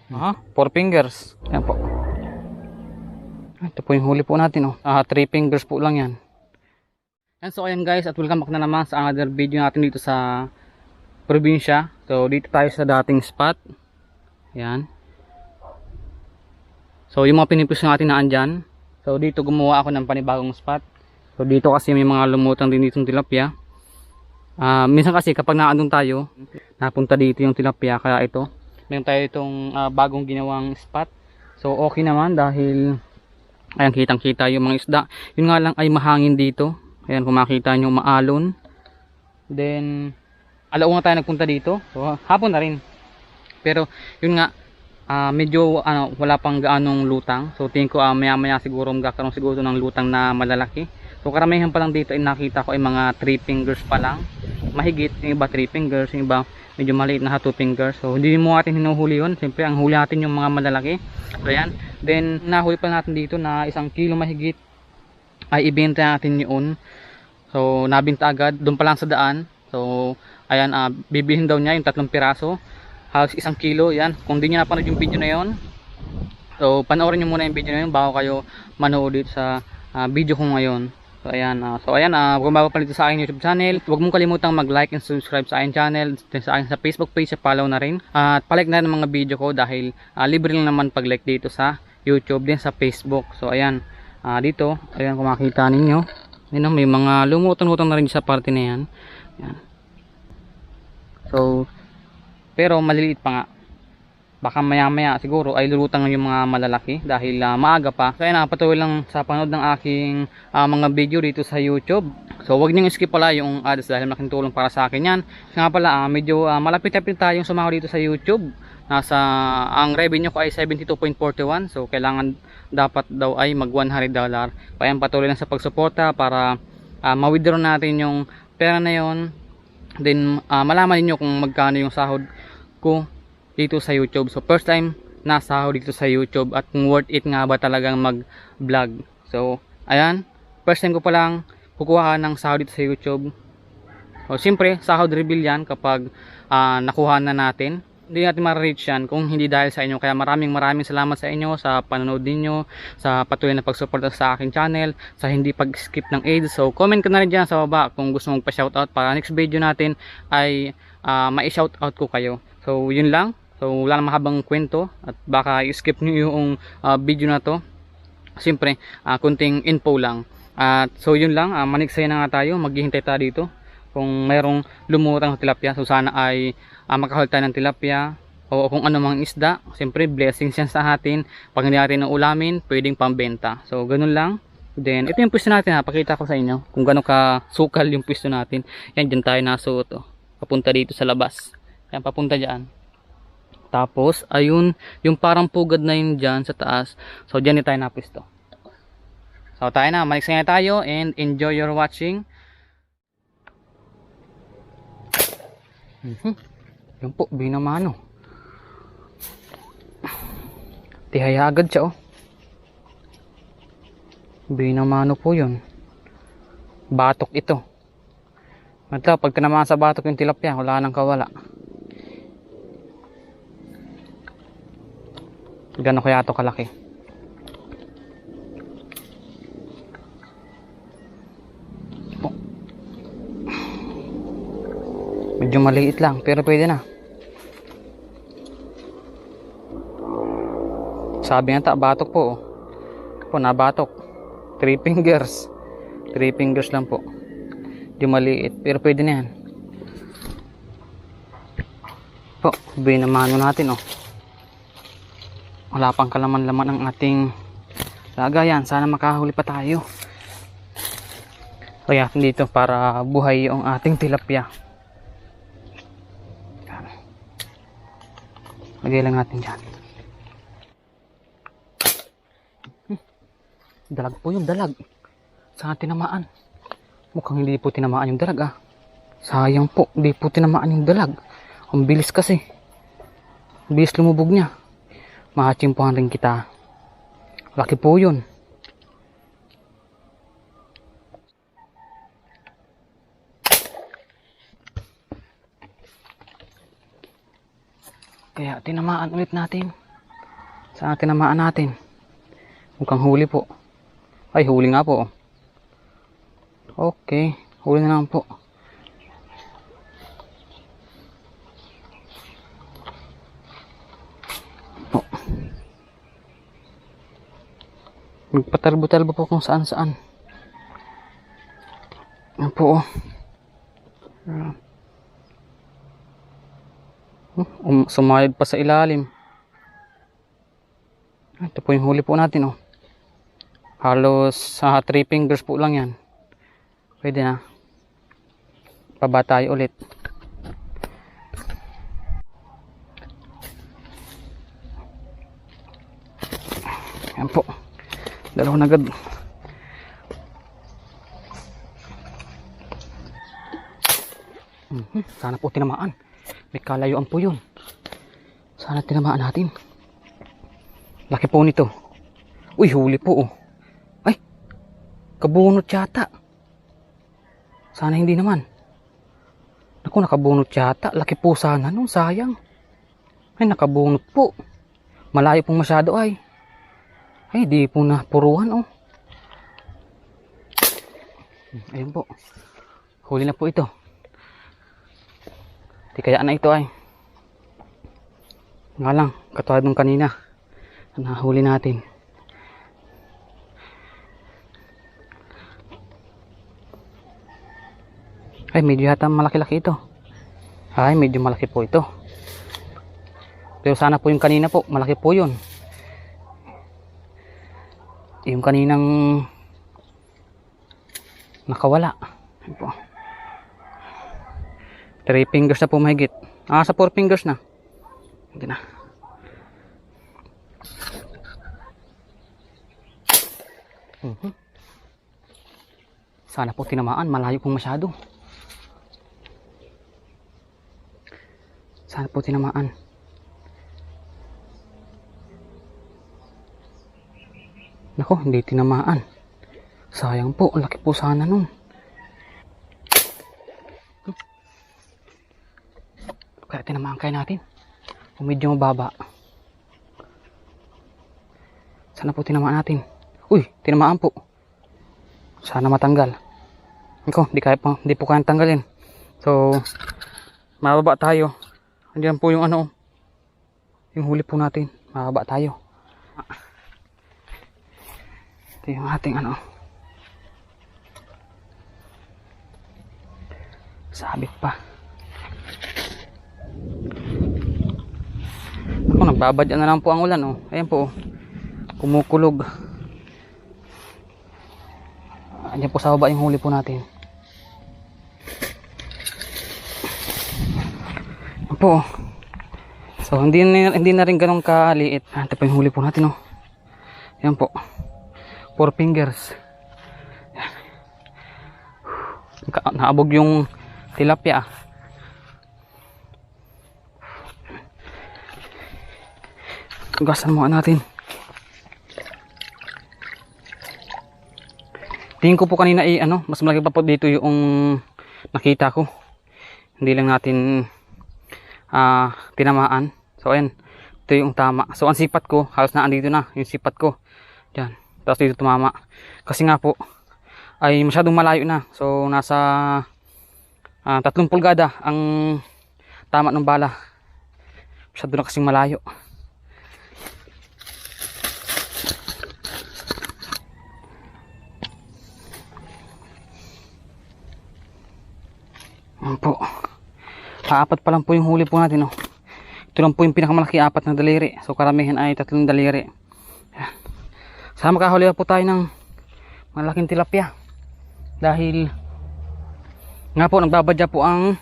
4 fingers. Yan po. Ito po yung huli po natin, oh. 3 fingers po lang yan. And so ayan guys, at welcome back na naman sa another video natin dito sa probinsya. So dito tayo sa dating spot. Yan. So yung mga pinipis natin na andyan. So dito gumawa ako ng panibagong spot. So dito kasi may mga lumutang din ditong tilapia. Minsan kasi kapag naandun tayo, napunta dito yung tilapia. Kaya ito, meron tayo itong bagong ginawang spot. So okay naman dahil ayan, kitang kita yung mga isda. Yun nga lang ay mahangin dito. Ayan, kung makita nyo, maalon. Then alauna tayo nagpunta dito. So hapon na rin. Pero yun nga, medyo wala pang gaanong lutang. So tingin ko maya maya siguro magkakaroon siguro ng lutang na malalaki. So karamihan pa lang dito ay nakita ko ay mga 3 fingers pa lang. Mahigit, yung iba 3 fingers, yung iba medyo maliit na 2 fingers. So hindi mo natin hinuhuli yun. Siyempre ang huli natin yung mga malalaki. So ayan. Then nahuli pa natin dito na 1 kilo mahigit ay ibenta natin yun. So nabinta agad doon pa lang sa daan. So ayan, bibilhin daw niya yung 3 piraso. Halos 1 kilo. Yan. Kung di niyo napanood yung video na yun, so panoorin niyo muna yung video na yun bago kayo manood dito sa video ko ngayon. So ayan, kung bago pa dito sa aking YouTube channel, huwag mong kalimutang mag-like and subscribe sa aking channel, sa aking sa Facebook page, follow na rin. At palike na rin ng mga video ko dahil libre lang naman pag-like dito sa YouTube din sa Facebook. So ayan, dito, ayan kung makita ninyo, yun, may mga lumutang-lutang na rin sa parte na yan. Ayan. So, pero maliliit pa nga. Baka maya maya siguro ay lulutang yung mga malalaki dahil maaga pa. So ayan, patuloy lang sa panood ng aking mga video dito sa YouTube. So huwag niyong skip pala yung ads dahil malaking tulong para sa akin yan. Nga pala, medyo malapit-lapit tayong sumahod dito sa YouTube. Ang revenue ko ay 72.41. So kailangan dapat daw ay mag $100. Kaya patuloy lang sa pagsuporta para ma-withdraw natin yung pera na yon. Then malaman niyo kung magkano yung sahod ko dito sa YouTube. So first time nasahod dito sa YouTube at kung worth it nga ba talagang mag-vlog. So ayan, first time ko pa lang kukuha ng sahod dito sa YouTube. So siyempre, sahod reveal yan kapag nakuha na natin. Hindi natin ma-reach yan kung hindi dahil sa inyo. Kaya maraming salamat sa inyo sa panonood ninyo, sa patuloy na pagsuporta sa aking channel, sa hindi pag-skip ng ads. So comment ka na rin dyan sa baba kung gusto mong pa-shoutout para next video natin ay mai-shoutout ko kayo. So yun lang. So wala na mahabang kwento at baka i-skip nyo yung video na to. Siyempre, kunting info lang. So yun lang, maniksaya na nga tayo, maghihintay tayo dito. Kung mayroong lumutang na tilapia, so sana ay makahuli tayo ng tilapia o kung ano mang isda. Siyempre, blessings yan sa atin. Pag hindi natin ng ulamin, pwedeng pambenta. So ganun lang. Then ito yung pwesto natin, pakita ko sa inyo kung gano'ng kasukal yung pwesto natin. Yan, dyan tayo nasuot. Papunta dito sa labas. Yan, papunta dyan. Tapos, ayun, yung parang pugad na yun dyan sa taas. So, dyan tayo napisto. So, tayo na. Maliksaya tayo and enjoy your watching. Yun po, binamano. Tihaya agad siya, oh. Binamano po yun. Batok ito. Ito, pag tinamaan sa batok yung tilapia, wala nang kawala. Gano'n kaya ito kalaki? Oh. Medyo maliit lang pero pwede na. Sabi nga batok po. Po, nabatok. 3 fingers. 3 fingers lang po. Medyo maliit pero pwede na yan. Po, binamano natin, oh. Wala pang kalaman-laman ang ating lagayan. Sana makahuli pa tayo. Kaya dito para buhay yung ating tilapia. Lagay lang natin dyan. Dalag po yung dalag. Saan tinamaan? Mukhang hindi po tinamaan yung dalag, Sayang po, hindi po tinamaan yung dalag. Ang bilis kasi. Bilis lumubog niya. Mahachimpuhan rin kita. Laki po yun. Kaya tinamaan ulit natin. Saan tinamaan natin? Mukhang huli po. Ay, huli nga po. Okay, huli na lang po. Po. Magpatalbo-talbo po kung saan-saan. Yan po. Sumayad pa sa ilalim. Ito po yung huli po natin, oh. Halos 3 fingers po lang yan. Pwede na. Baba tayo ulit. Yan po. Dalawang agad. Sana po tinamaan. May kalayuan po yun. Sana tinamaan natin. Laki po nito. Uy, huli po, oh. Ay, kabunot yata. Sana hindi naman. Naku, nakabunot yata. Laki po sana nun, sayang. Ay, nakabunot po. Malayo pong masyado ay. Ay, di po na puruhan, oh. Ayun po. Huli na po ito. Di kaya na ito ay. Nga lang, katulad nung kanina. Nahuli natin. Ay, medyo yata malaki-laki ito. Ay, medyo malaki po ito. Pero sana po yung kanina po, malaki po yun. Yung kaninang nakawala. Ayun po. 3 fingers na po mahigit. Sa 4 fingers na. Hindi na. Sana po tinamaan, malayo pong masyado. Sana po tinamaan. Nako, hindi tinamaan. Sayang po, ang laki po sana nun. Kaya tinamaan kayo natin. Kung medyo mababa. Sana po tinamaan natin. Uy, tinamaan po. Sana matanggal. Iko, di po kayang tanggalin. So, mababa tayo. Andiyan po yung yung huli po natin. Mababa tayo. Ito yung ating sabit pa. Ako, nagbabadya na lang po ang ulan, oh. Ayan po, oh. Kumukulog. Andiyan po sa baba yung huli po natin. Ayan po, oh. So hindi na rin ganun kaliit. Ito po yung huli po natin, oh. Ayan po, 4 fingers. Naabog yung tilapia. Gasan mo natin. Tingin ko po kanina mas malaki pa po dito yung nakita ko. Hindi lang natin tinamaan. So ayan, ito yung tama. So ang sipat ko, halos na andito na yung sipat ko. Diyan. Tapos dito tumama. Kasi nga po ay masyadong malayo na. So nasa 3 pulgada ang tama ng bala. Masyado na kasing malayo. Ayan po. Paapat pa lang po yung huli po natin, oh. Ito lang po yung pinakamalaki, 4 na daliri. So karamihan ay 3 daliri. Sana makahuli po tayo ng malaking tilapia. Dahil nga po, nagbabadya po ang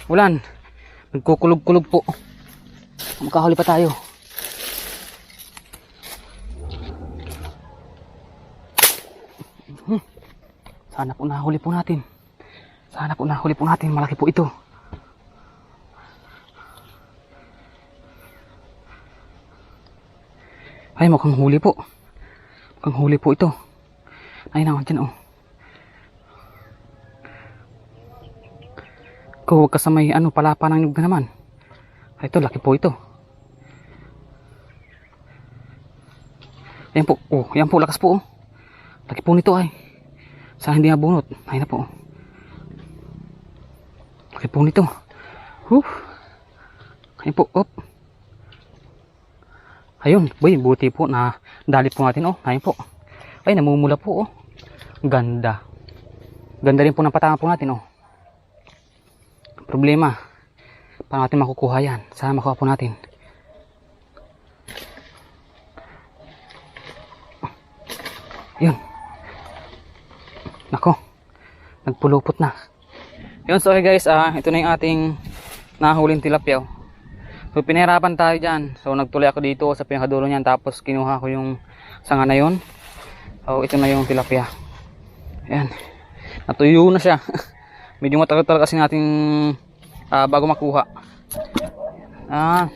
ulan. Nagkukulog-kulog po. Makahuli pa tayo. Sana po nahuli po natin. Sana po nahuli po natin. Malaki po ito. Ay, mukhang huli po. Mukhang huli po ito. Ay, naman dyan, oh. Kung huwag ka sa may palapa ng nyug na naman. Ay, ito, laki po ito. Ayan po. Oh, ayan po. Lakas po. Oh. Laki po nito ay. Saan hindi nabunot? Ayun na po. Laki po nito. Ayun po. Op. Ayun. Boy, buti po na dali po natin. Oh, ayun po. Ay, namumula po. Oh. Ganda. Ganda rin po ng patama po natin. Oh. Problema. Paano natin makukuha yan? Saan makuha po natin? Yun. Nako. Nagpulupot na. Yun, so okay guys, ito na yung ating nahuling tilapia. So pinahirapan tayo dyan. So nagtuloy ako dito sa pinakadulo niyan. Tapos kinuha ko yung sanga na yun. So ito na yung tilapia. Ayan. Natuyo na siya. Medyo matagal kasi natin bago makuha.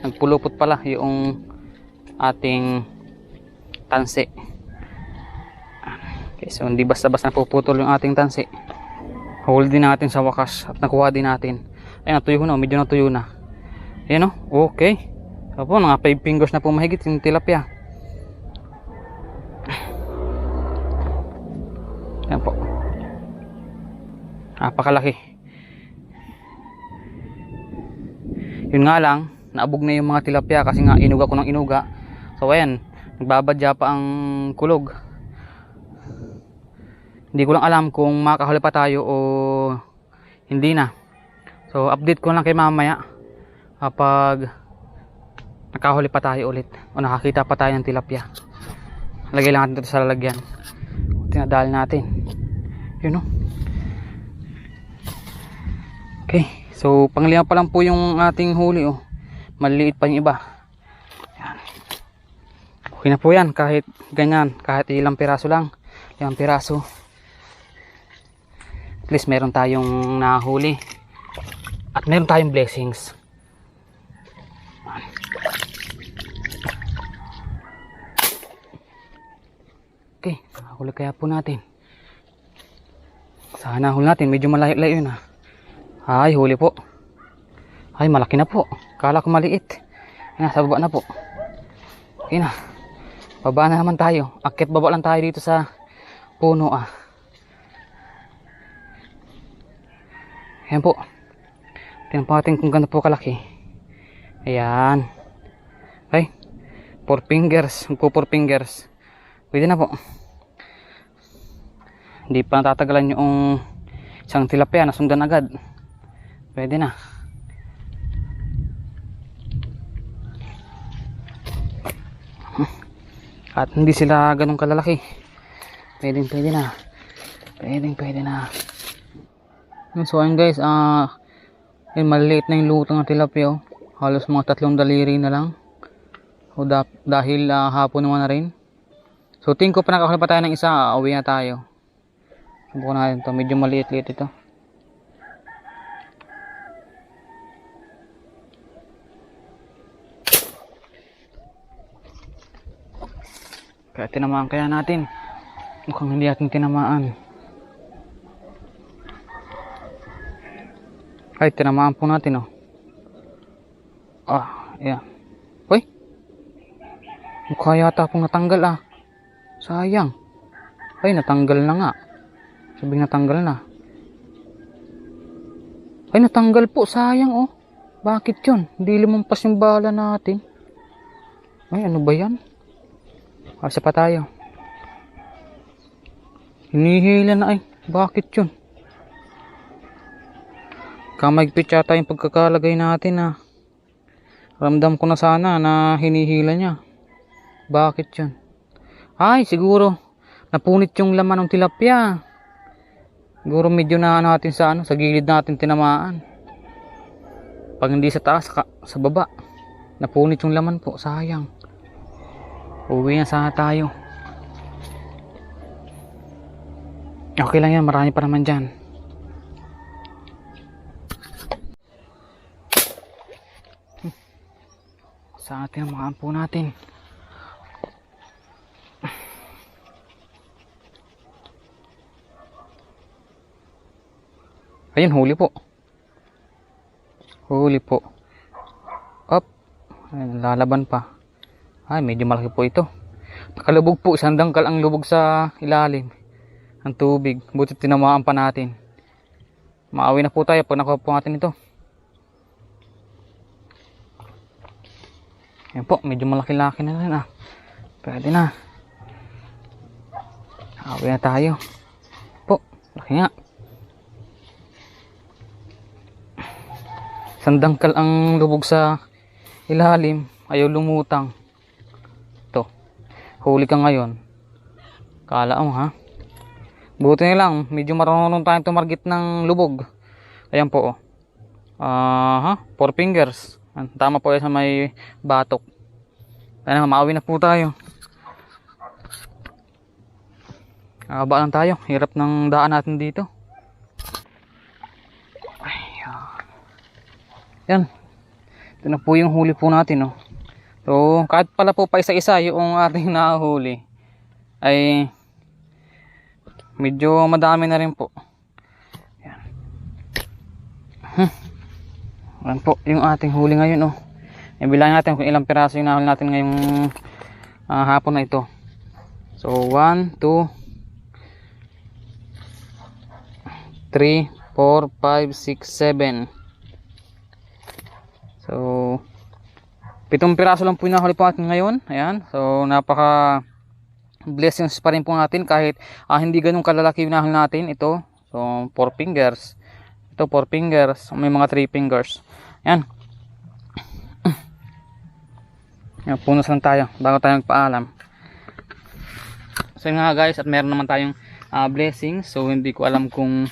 Nagpulupot pala yung ating tansi. Okay, so hindi basta-basta napuputol yung ating tansi. Hold din natin sa wakas at nakuha din natin. Ay, natuyo na, medyo natuyo na. Ayan o, okay. So po, mga 5 fingers na po mahigit yung tilapia. Ayan po. Napakalaki. Yun nga lang, naabog na yung mga tilapia kasi nga inuga ko ng inuga. So ayan, nagbabadya pa ang kulog. Hindi ko lang alam kung makakahuli pa tayo o hindi na. So update ko lang kay mamaya kapag nakahuli pa tayo ulit o nakakita pa tayo ng tilapia. Lagay lang natin ito sa lalagyan. Tinadali natin. Yun o. Okay, so panglima pa lang po yung ating huli oh. Maliliit pa yung iba. Yan. Okay na po yan kahit ganyan, kahit ilang piraso lang. Ilang piraso. At least meron tayong nahuli. At meron tayong blessings. Okay, huli kaya po natin. Sana huli natin, medyo malayo-layo na. Ay, huli po. Ay, malaki na po. Kala ko maliit. Yan, sa baba na po. Okay na. Baba na naman tayo. Akit baba lang tayo dito sa puno Ayan po. Tingnan po natin kung gano'n po kalaki. Ayan. Ay, 4 fingers. Magpo 4 fingers. Pwede na po. Hindi pa natatagalan yung isang tilapia. Nasundan agad. Pwede na. At hindi sila ganun kalalaki. Pwede na. Pwede na. So ayun guys, maliit na yung lutang ng tilapia. Halos mga 3 daliri na lang. O dahil hapon naman na rin. So tingin ko pa nakakahuli pa tayo ng isa, uwi na tayo. Subukan natin to, medyo maliit-liit ito. Kaya tinamaan kaya natin. Mukhang hindi natin tinamaan. Ay, tinamaan po natin ayan. Uy! Mukha yata pong natanggal Sayang. Ay, natanggal na nga. Sabing natanggal na. Ay, natanggal po. Sayang Bakit yun? Hindi lumampas yung bala natin. Ay, ano ba yan? Asa pa tayo. Hinihila na Bakit yun? Kamagpit yata yung pagkakalagay natin Ramdam ko na sana na hinihila niya. Bakit yun? Ay, siguro napunit yung laman ng tilapia. Siguro medyo na natin sa gilid natin tinamaan. Pag hindi sa taas, sa baba. Napunit yung laman po, sayang. Uwi na sana tayo. Okay lang yan, marami pa naman dyan. Sa atin ang mga ampo natin. Ayun, huli po. Up. Ayun, lalaban pa. Ay, medyo malaki po ito. Kalubog po, isang dangkal ang lubog sa ilalim ng tubig. Buti tinamaan pa natin. Maawi na po tayo pag nakuha po natin ito. Ayan po, medyo malaki-laki na rin Pwede na. Maawi na tayo. Po, laki nga. Isang dangkal ang lubog sa ilalim. Ayaw lumutang. Ito. Huli ka ngayon. Kala mo ha. Buti na lang. Medyo marunong tayong tumarget ng lubog. Ayan po 4 fingers. Tama po yan sa may batok. Ayan, maawi na po tayo. Ba lang tayo. Hirap ng daan natin dito. Yan. Ito na po yung huli po natin So kahit pala po pa isa-isa yung ating nahuli ay medyo madami na rin po. Yan. Yan po yung ating huli ngayon Ibilangin natin kung ilang piraso yung nahuli natin ngayong hapon na ito. So 1, 2, 3, 4, 5, 6, 7. So 7 piraso lang po yung nahuli po natin ngayon. Ayan. So napaka blessings pa rin po natin kahit hindi ganun kalalaki yung nahuli natin. Ito. So 4 fingers. Ito 4 fingers. May mga 3 fingers. Ayan. Ayan, punos lang tayo bago tayo magpaalam. So yun nga guys, at meron naman tayong blessings. So hindi ko alam kung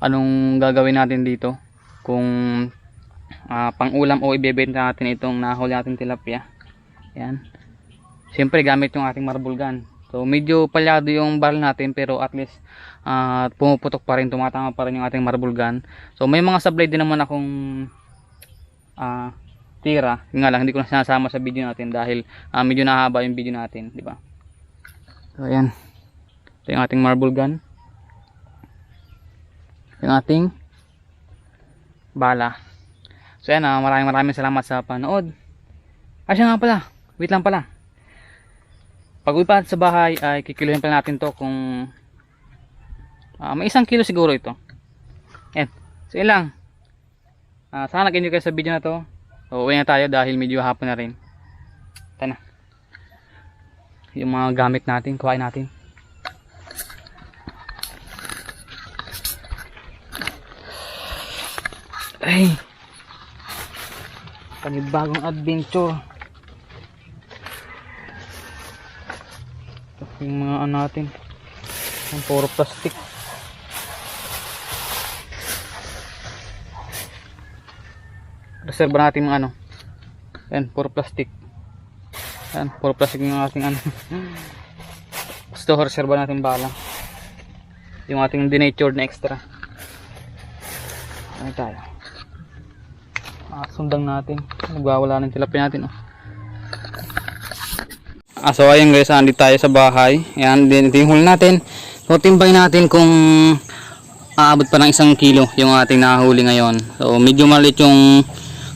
anong gagawin natin dito. Kung pang-ulam o ibebenta natin itong nahuli natin tilapia. Yan. Siyempre gamit yung ating marble gun. So medyo palyado yung barrel natin pero at least pumuputok pa rin, tumatama pa rin yung ating marble gun. So may mga sablay din naman akong tira. Yung nga lang hindi ko na sinasama sa video natin dahil medyo nahaba yung video natin, di ba? So ayan. Ito yung ating marble gun. Yung ating bala. So yan, maraming salamat sa panood. Siya nga pala, wait lang pala. Pag uwi pa sa bahay ay kikiluhin pa natin to kung may 1 kilo siguro ito. Yan. So yun lang. Sana nag-enjoy kayo sa video na to. So uwi na tayo dahil medyo hapon na rin. Ito na. Yung mga gamit natin, kuhain natin. Ay, panibagong adventure. Yung mga natin ang puro plastic. Reserve natin yung yan, puro plastic. Yan, puro plastic yung ating gusto reserve natin bala. Yung ating denatured na extra. Ano tayo? Sundang natin, nagwawala ng tilapia natin so ayun guys, andito tayo sa bahay. Ayan, ito yung huli natin. So timbangin natin kung aabot pa ng 1 kilo yung ating nahuli ngayon. So medyo maliit yung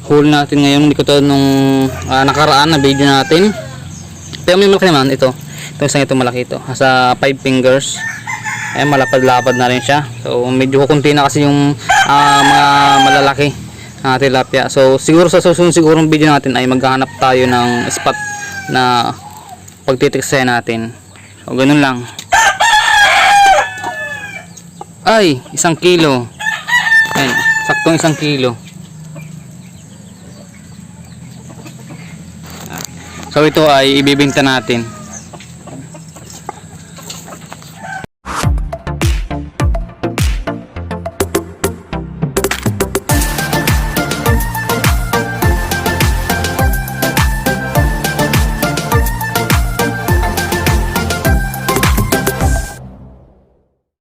huli natin ngayon, hindi ko to nung nakaraan na video natin. Pero may malaki naman ito isang ito malaki ito, sa 5 fingers. Ayan, malapad-lapad na rin siya. So medyo kukunti na kasi yung mga malalaki tilapia. So siguro sa susunod sigurong video natin ay maghahanap tayo ng spot na pagtitiksayan natin. So ganun lang. Ay, 1 kilo. Ayan, saktong 1 kilo. So ito ay ibibenta natin.